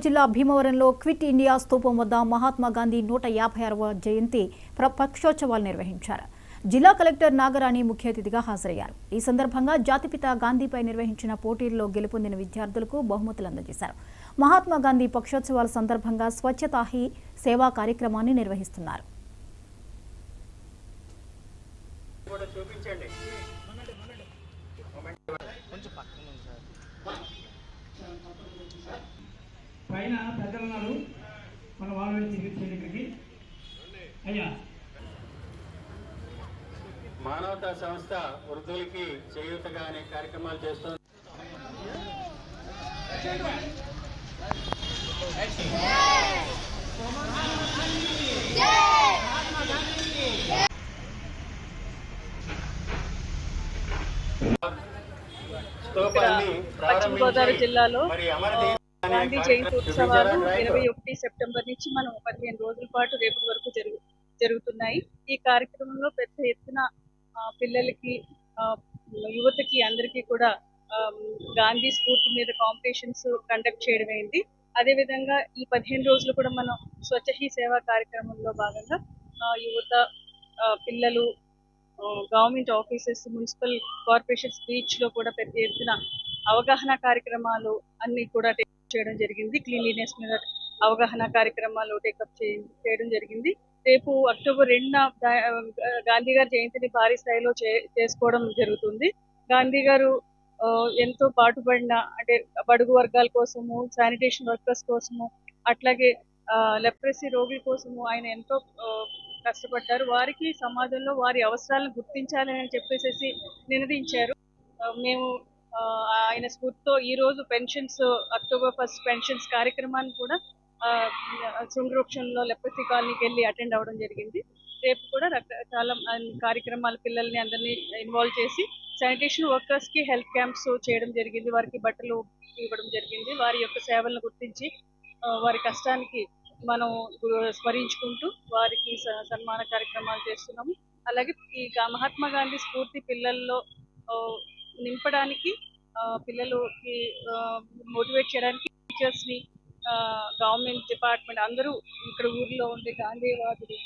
జిల్లా భీమవరంలో quit India స్తూపం వద్ద మహాత్మా గాంధీ 156వ జయంతి పక్షోత్సవాలు నిర్వహించారు. జిల్లా కలెక్టర్ నాగరాణి ముఖ్య అతిథిగా హాజరయ్యారు. ఈ సందర్భంగా జాతిపిత గాంధీపై నిర్వహించిన పోటీల్లో గెలుపొందిన విద్యార్థులకు బహుమతులు అందజేశారు. మహాత్మా గాంధీ పక్షోత్సవాల సందర్భంగా స్వచ్ఛతా హీ సేవా కార్యక్రమాన్ని నిర్వహిస్తున్నారు. పైన పెద్దలున్నారు మన వాళ్ళు తిరిగి ఇక్కడికి అయ్యా మానవతా సంస్థ వృద్ధులకి చేయూతగా అనే కార్యక్రమాలు చేస్తుంది. పశ్చిమ గోదావరి జిల్లాలో గాంధీ జయంతి ఉత్సవాలు 21 సెప్టెంబర్ నుంచి మనం 15 రోజుల పాటు రేపటి వరకు జరుగుతున్నాయి. ఈ కార్యక్రమంలో పెద్ద ఎత్తున పిల్లలకి యువతకి అందరికీ కూడా గాంధీ స్ఫూర్తి మీద కాంపిటీషన్స్ కండక్ట్ చేయడం అయింది. అదేవిధంగా ఈ 15 రోజులు కూడా మనం స్వచ్ఛ హీ సేవా కార్యక్రమంలో భాగంగా యువత పిల్లలు government offices municipal corporations beach లో కూడా పెద్ద ఎత్తున అవగాహన కార్యక్రమాలు అన్ని కూడా చేయడం జరిగింది. క్లీన్లీనెస్ మీద అవగాహన కార్యక్రమాలు టేకప్ చేయడం జరిగింది. రేపు అక్టోబర్ 2న గాంధీ గారి జయంతిని భారీ స్థాయిలో చేసుకోవడం జరుగుతుంది. గాంధీ గారు ఎంతో పాటుపడిన అంటే బడుగు వర్గాల కోసము, శానిటేషన్ వర్కర్స్ కోసము, అట్లాగే లెప్రసీ రోగుల కోసము ఆయన ఎంతో కష్టపడ్డారు. వారికి సమాజంలో వారి అవసరాలను గుర్తించాలని చెప్పేసి నినదించారు. మేము ఆయన స్ఫూర్తితో ఈ రోజు పెన్షన్స్ అక్టోబర్ 1 పెన్షన్స్ కార్యక్రమాన్ని కూడా శృంగవృక్షంలో లెప్రసీ కాలనీకి వెళ్ళి అటెండ్ అవ్వడం జరిగింది. రేపు కూడా చాలా కార్యక్రమాలు పిల్లల్ని అందరినీ ఇన్వాల్వ్ చేసి శానిటేషన్ వర్కర్స్ కి హెల్త్ క్యాంప్స్ చేయడం జరిగింది. వారికి బట్టలు ఇవ్వడం జరిగింది. వారి యొక్క సేవలను గుర్తించి వారి కష్టానికి మనం స్మరించుకుంటూ వారికి సన్మాన కార్యక్రమాలు చేస్తున్నాము. అలాగే ఈ మహాత్మా గాంధీ స్ఫూర్తి పిల్లల్లో నింపడానికి, పిల్లలకి మోటివేట్ చేయడానికి టీచర్స్ ని, గవర్నమెంట్ డిపార్ట్మెంట్ అందరూ ఇక్కడ ఊర్లో ఉండే గాంధీవాదులు,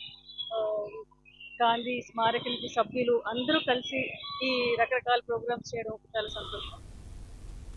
గాంధీ స్మారక సభ్యులు అందరూ కలిసి ఈ రకరకాల ప్రోగ్రామ్స్ చేయడం చాలా సంతోషం.